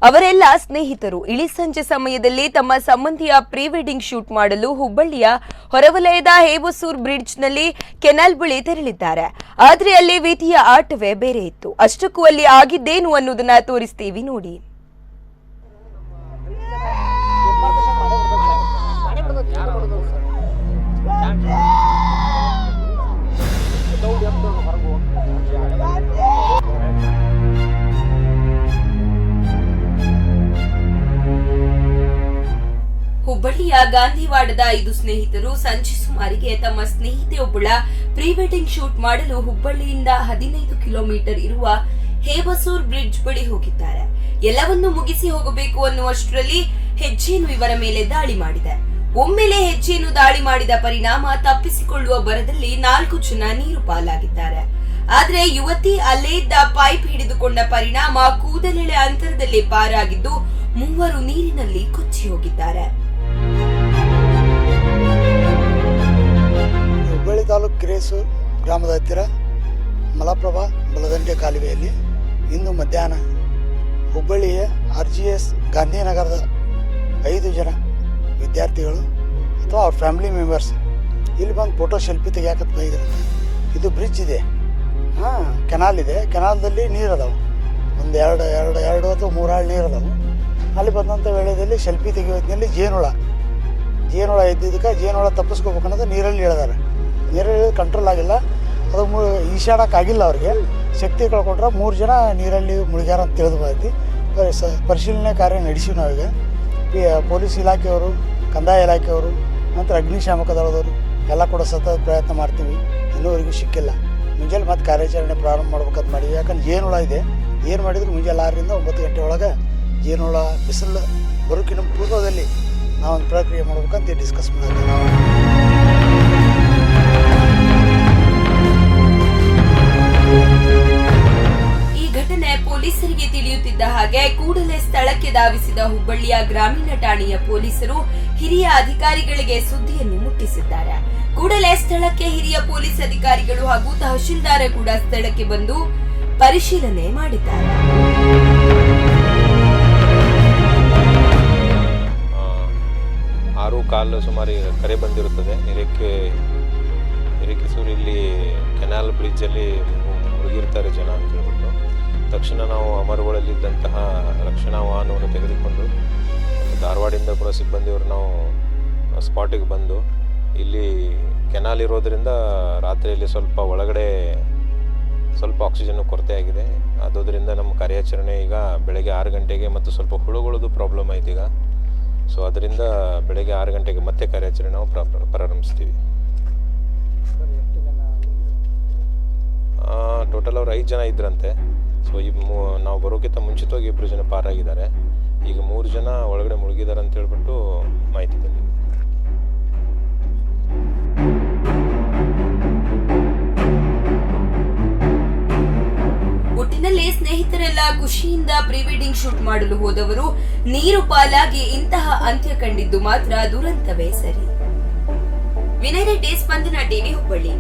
ಅವರೆಲ್ಲ ಸ್ನೇಹಿತರು ಇಳಿ ಸಂಜೆ ಸಮಯದಲ್ಲಿ ತಮ್ಮ ಸಂಬಂಧಿಯ ಪ್ರೀ ವೆಡ್ಡಿಂಗ್ ಶೂಟ್ ಮಾಡಲು ಹುಬ್ಬಳ್ಳಿಯ ಹೊರವಲಯದ ಹೇಬಸೂರ್ ಬ್ರಿಡ್ಜ್ನಲ್ಲಿ ಕೆನಾಲ್ ಬಳಿ ತೆರಳಿದ್ದಾರೆ. ಆದ್ರೆ ಅಲ್ಲಿ ವಿಧಿಯ ಆಟವೇ ಬೇರೆ ಇತ್ತು. ಅಷ್ಟಕ್ಕೂ ಅಲ್ಲಿ ಆಗಿದ್ದೇನು ಅನ್ನೋದನ್ನ ತೋರಿಸ್ತೀವಿ ನೋಡಿ. ಹುಬ್ಬಳ್ಳಿಯ ಗಾಂಧಿವಾಡದ 5 ಸ್ನೇಹಿತರು ಸಂಜೆ ಸುಮಾರಿಗೆ ತಮ್ಮ ಸ್ನೇಹಿತೆಯೊಬ್ಬಳ ಪ್ರೀ ವೆಡ್ಡಿಂಗ್ ಶೂಟ್ ಮಾಡಲು ಹುಬ್ಬಳ್ಳಿಯಿಂದ 15 ಕಿಲೋಮೀಟರ್ ಇರುವ ಹೇಬಸೂರ್ ಬ್ರಿಡ್ಜ್ ಬಳಿ ಹೋಗಿದ್ದಾರೆ. ಎಲ್ಲವನ್ನೂ ಮುಗಿಸಿ ಹೋಗಬೇಕು ಅನ್ನುವಷ್ಟರಲ್ಲಿ ಹೆಜ್ಜೇನು ಇವರ ಮೇಲೆ ದಾಳಿ ಮಾಡಿದೆ. ಒಮ್ಮೆಲೆ ಹೆಜ್ಜೇನು ದಾಳಿ ಮಾಡಿದ ಪರಿಣಾಮ ತಪ್ಪಿಸಿಕೊಳ್ಳುವ ಭರದಲ್ಲಿ 4 ಜನ ನೀರು ಪಾಲಾಗಿದ್ದಾರೆ. ಆದ್ರೆ ಯುವತಿ ಅಲ್ಲೇ ಇದ್ದ ಪೈಪ್ ಹಿಡಿದುಕೊಂಡ ಪರಿಣಾಮ ಕೂದಲೆಳೆ ಅಂತರದಲ್ಲಿ ಪಾರಾಗಿದ್ದು 3 ನೀರಿನಲ್ಲಿ ಕೊಚ್ಚಿ ಹೋಗಿದ್ದಾರೆ. ಹುಬ್ಬಳ್ಳಿ ತಾಲೂಕು ಕಿರೇಸು ಗ್ರಾಮದ ಹತ್ತಿರ ಮಲಪ್ರಭಾ ಬಲದಂಡೆ ಕಾಲುವೆಯಲ್ಲಿ ಇಂದು ಮಧ್ಯಾಹ್ನ ಹುಬ್ಬಳ್ಳಿಯ RGS ಗಾಂಧಿನಗರದ 5 ಜನ ವಿದ್ಯಾರ್ಥಿಗಳು ಅಥವಾ ಅವ್ರ ಫ್ಯಾಮಿಲಿ ಮೆಂಬರ್ಸ್ ಇಲ್ಲಿ ಬಂದು ಫೋಟೋ ಸೆಲ್ಫಿ ತೆಗಿಯಾಕತ್ ಬೈದ್ರಂತೆ. ಇದು ಬ್ರಿಡ್ಜ್ ಇದೆ, ಕೆನಾಲ್ ಇದೆ. ಕೆನಾಲ್ದಲ್ಲಿ ನೀರು ಅದಾವೆ, ಒಂದು ಎರಡು ಅಥವಾ 3 ಆಳು ನೀರು ಅದಾವೆ. ಅಲ್ಲಿ ಬಂದಂಥ ವೇಳೆಯಲ್ಲಿ ಸೆಲ್ಫಿ ತೆಗೆಯೋದ್ನಲ್ಲಿ ಜೇನುಳ ಇದ್ದಿದ್ದಕ್ಕೆ ಜೇನುಳ ತಪ್ಪಿಸ್ಕೋಬೇಕನ್ನೋದು ನೀರಲ್ಲಿ ಇಳಿದಾರೆ. ನೀರಲ್ಲಿ ಕಂಟ್ರೋಲ್ ಆಗಿಲ್ಲ, ಅದು ಈಶಾಡೋಕ್ಕಾಗಿಲ್ಲ. ಅವ್ರಿಗೆ ಶಕ್ತಿ ಕಳ್ಕೊಂಡ್ರೆ 3 ಜನ ನೀರಲ್ಲಿ ಮುಳುಗ್ಯಾರ ಅಂತ ತಿಳಿದು ಬಂದೈತಿ. ಪರಿಶೀಲನೆ ಕಾರ್ಯ ನಡೆಸಿವಿ ನಾವೀಗ. ಪೊಲೀಸ್ ಇಲಾಖೆಯವರು, ಕಂದಾಯ ಇಲಾಖೆಯವರು, ನಂತರ ಅಗ್ನಿಶಾಮಕ ದಳದವರು ಎಲ್ಲ ಕೂಡ ಸತತ ಪ್ರಯತ್ನ ಮಾಡ್ತೀವಿ. ಇನ್ನೂವರೆಗೂ ಸಿಕ್ಕಿಲ್ಲ. ಮುಂಜಾನೆ ಮತ್ತೆ ಕಾರ್ಯಾಚರಣೆ ಪ್ರಾರಂಭ ಮಾಡ್ಬೇಕಂತ ಮಾಡಿದ್ವಿ. ಯಾಕಂದ್ರೆ ಜೇನುಳ ಇದೆ. ಏನು ಮಾಡಿದ್ರು ಮುಂಜಾನೆ 6ರಿಂದ 9 ಗಂಟೆ ಒಳಗೆ ಜೇನುಳ ಬಿಸಿಲು ಬರೋಕ್ಕಿಂತ ಪೂರ್ವದಲ್ಲಿ ನಾವೊಂದು ಪ್ರಕ್ರಿಯೆ ಮಾಡ್ಬೇಕಂತ ಡಿಸ್ಕಸ್ ಮಾಡಿದ್ವಿ ನಾವು. ಈ ಘಟನೆ ಪೊಲೀಸರಿಗೆ ತಿಳಿಯುತ್ತಿದ್ದ ಹಾಗೆ ಕೂಡಲೇ ಸ್ಥಳಕ್ಕೆ ಧಾವಿಸಿದ ಹುಬ್ಬಳ್ಳಿಯ ಗ್ರಾಮೀಣ ಠಾಣೆಯ ಪೊಲೀಸರು ಹಿರಿಯ ಅಧಿಕಾರಿಗಳಿಗೆ ಸುದ್ದಿಯನ್ನು ಮುಟ್ಟಿಸಿದ್ದಾರೆ. ಕೂಡಲೇ ಸ್ಥಳಕ್ಕೆ ಹಿರಿಯ ಪೊಲೀಸ್ ಅಧಿಕಾರಿಗಳು ಹಾಗೂ ತಹಶೀಲ್ದಾರ್ ಕೂಡ ಸ್ಥಳಕ್ಕೆ ಬಂದು ಪರಿಶೀಲನೆ ಮಾಡಿದ್ದಾರೆ. 6:15 ಸುಮಾರಿಗೆ ಕರೆ ಬಂದಿರುತ್ತದೆ. ಹಿರೇಕೆಸೂರು ಇಲ್ಲಿ ಕೆನಾಲ್ ಬ್ರಿಡ್ಜಲ್ಲಿ ಮುಳುಗಿರ್ತಾರೆ ಜನ ಅಂತ ಹೇಳ್ಬಿಟ್ಟು ತಕ್ಷಣ ನಾವು ಅಮರಗಳಲ್ಲಿದ್ದಂತಹ ರಕ್ಷಣಾ ವಾಹನವನ್ನು ತೆಗೆದುಕೊಂಡು ಧಾರವಾಡದಿಂದ ಕೂಡ ಸಿಬ್ಬಂದಿಯವರು ನಾವು ಸ್ಪಾಟಿಗೆ ಬಂದು ಇಲ್ಲಿ ಕೆನಾಲ್ ಇರೋದರಿಂದ ರಾತ್ರಿಯಲ್ಲಿ ಸ್ವಲ್ಪ ಒಳಗಡೆ ಸ್ವಲ್ಪ ಆಕ್ಸಿಜನ್ ಕೊರತೆ ಆಗಿದೆ. ಅದರಿಂದ ನಮ್ಮ ಕಾರ್ಯಾಚರಣೆ ಈಗ ಬೆಳಗ್ಗೆ 6 ಗಂಟೆಗೆ ಮತ್ತು ಸ್ವಲ್ಪ ಹುಳುಗಳದ್ದು ಪ್ರಾಬ್ಲಮ್ ಆಯ್ತು ಈಗ. ಸೊ ಅದರಿಂದ ಬೆಳಗ್ಗೆ 6 ಗಂಟೆಗೆ ಮತ್ತೆ ಕಾರ್ಯಾಚರಣೆ ನಾವು ಪ್ರಾರಂಭಿಸ್ತೀವಿ. ಟೋಟಲ್ ಅವ್ರು 5 ಜನ ಇದ್ರಂತೆ. ಸೊ ನಾವು ಬರೋಕ್ಕಿಂತ ಮುಂಚಿತವಾಗಿ 2 ಜನ ಪಾರಾಗಿದ್ದಾರೆ. ಈಗ 3 ಜನ ಒಳಗಡೆ ಮುಳುಗಿದ್ದಾರೆ ಅಂತ ಹೇಳ್ಬಿಟ್ಟು ಮಾಹಿತಿ ಬಂದಿದೆ. ಒಟ್ಟಿನಲ್ಲಿ ಸ್ನೇಹಿತರೆಲ್ಲ ಖುಷಿಯಿಂದ ಪ್ರೀ ವೆಡ್ಡಿಂಗ್ ಶೂಟ್ ಮಾಡಲು ಹೋದವರು ನೀರು ಪಾಲಾಗಿ ಇಂತಹ ಅಂತ್ಯ ಕಂಡಿದ್ದು ಮಾತ್ರ ದುರಂತವೇ ಸರಿ. ವಿನಯ್ ರೆಡ್ಡಿ, ಸ್ಪಂದನ ಟಿವಿ, ಹುಬ್ಬಳ್ಳಿ.